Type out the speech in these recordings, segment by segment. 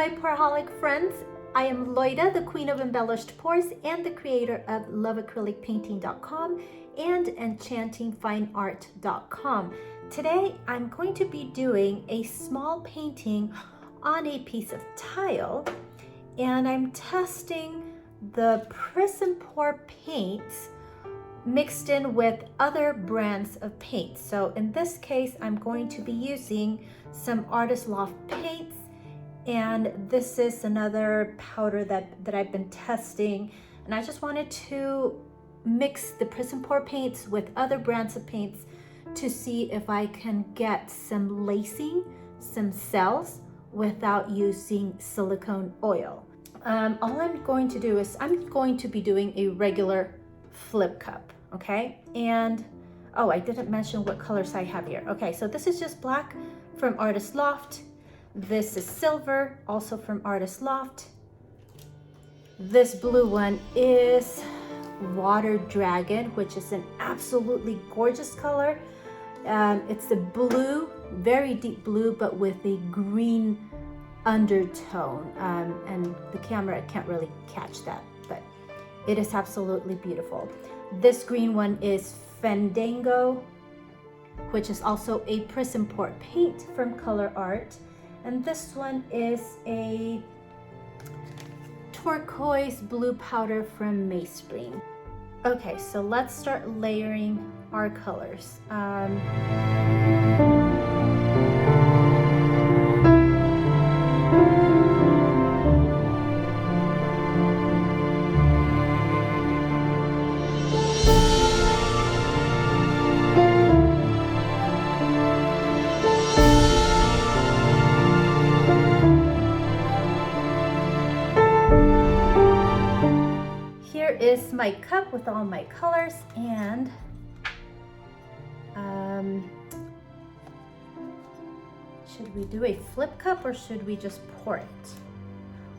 my Pourholic friends. I am Loida, the queen of embellished pours and the creator of loveacrylicpainting.com and enchantingfineart.com. Today, I'm going to be doing a small painting on a piece of tile, and I'm testing the Prizm Pour paints mixed in with other brands of paint. So in this case, I'm going to be using some Artist Loft paints, and this is another powder that I've been testing, and I just wanted to mix the Prizm Pour paints with other brands of paints to see if I can get some lacing, some cells without using silicone oil. All I'm going to do is I'm going to be doing a regular flip cup, okay? And oh, I didn't mention what colors I have here. Okay, so this is just black from Artist Loft. This is silver, also from Artist Loft. This blue one is Water Dragon, which is an absolutely gorgeous color. It's a blue, very deep blue, but with a green undertone. And the camera can't really catch that, but it is absolutely beautiful. This green one is Fandango, which is also a Prizm Pour paint from Colourarte. And this one is a turquoise blue powder from Mayspring. Okay, so let's start layering our colors. Here is my cup with all my colors, and should we do a flip cup or should we just pour it?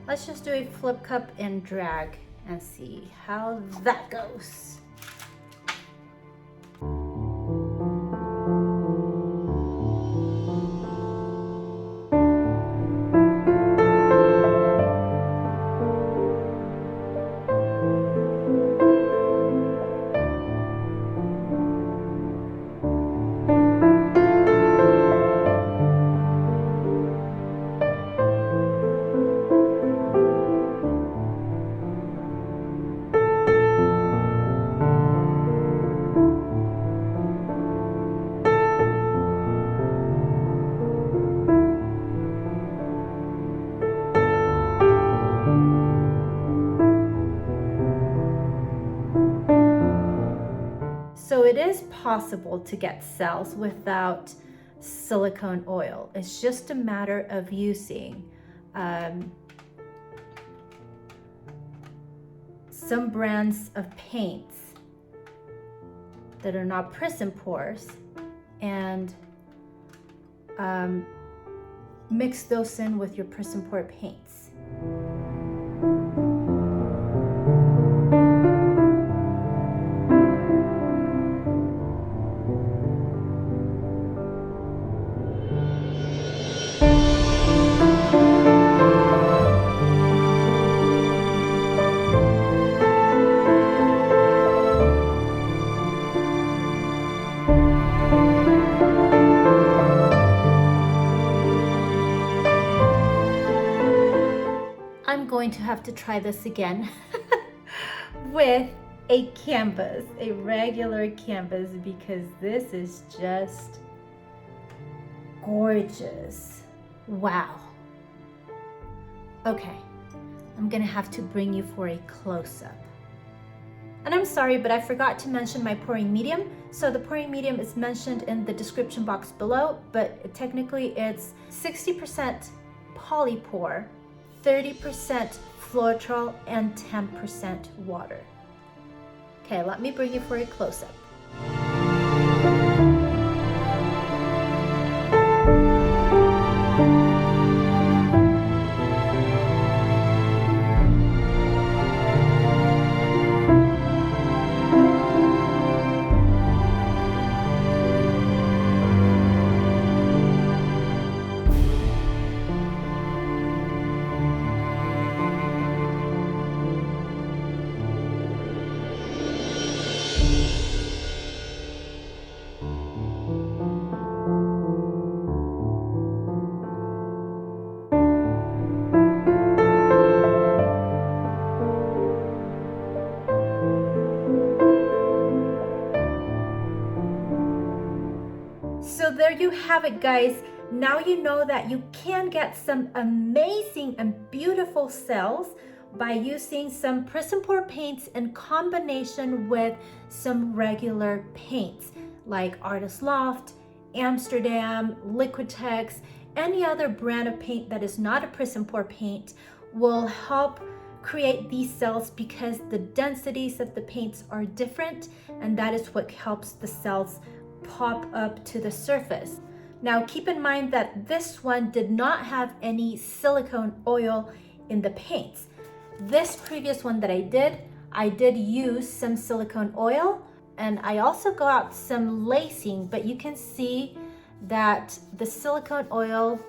Let's just do a flip cup and drag and see how that goes. So it is possible to get cells without silicone oil. It's just a matter of using some brands of paints that are not Prizm Pours and mix those in with your Prizm Pour paints. I'm going to have to try this again with a canvas, a regular canvas, because this is just gorgeous. Wow. Okay, I'm gonna have to bring you for a close-up. And I'm sorry, but I forgot to mention my pouring medium. So the pouring medium is mentioned in the description box below, but technically it's 60% polypore, 30% Floetrol, and 10% water. Okay, let me bring you for a close-up. you have it, guys. Now you know that you can get some amazing and beautiful cells by using some Prizm Pour paints in combination with some regular paints like Artist Loft, Amsterdam, Liquitex, any other brand of paint that is not a Prizm Pour paint will help create these cells because the densities of the paints are different, and that is what helps the cells pop up to the surface. Now keep in mind that this one did not have any silicone oil in the paints. This previous one that I did use some silicone oil, and I also got some lacing, but you can see that the silicone oil,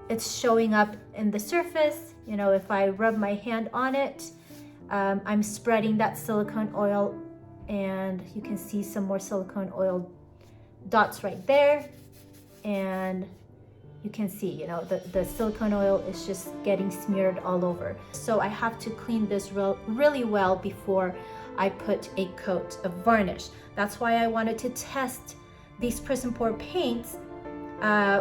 it's showing up in the surface. You know, if I rub my hand on it, I'm spreading that silicone oil, and you can see some more silicone oil dots right there. And you can see, you know, the silicone oil is just getting smeared all over. So I have to clean this really well before I put a coat of varnish. That's why I wanted to test these Prizm Pour paints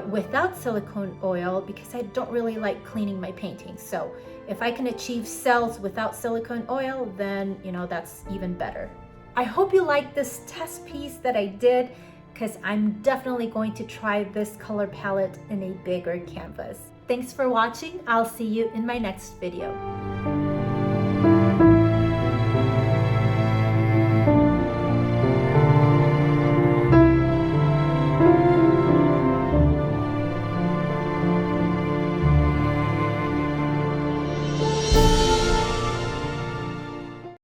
without silicone oil, because I don't really like cleaning my paintings. So if I can achieve cells without silicone oil, then, you know, that's even better. I hope you like this test piece that I did, because I'm definitely going to try this color palette in a bigger canvas. Thanks for watching. I'll see you in my next video.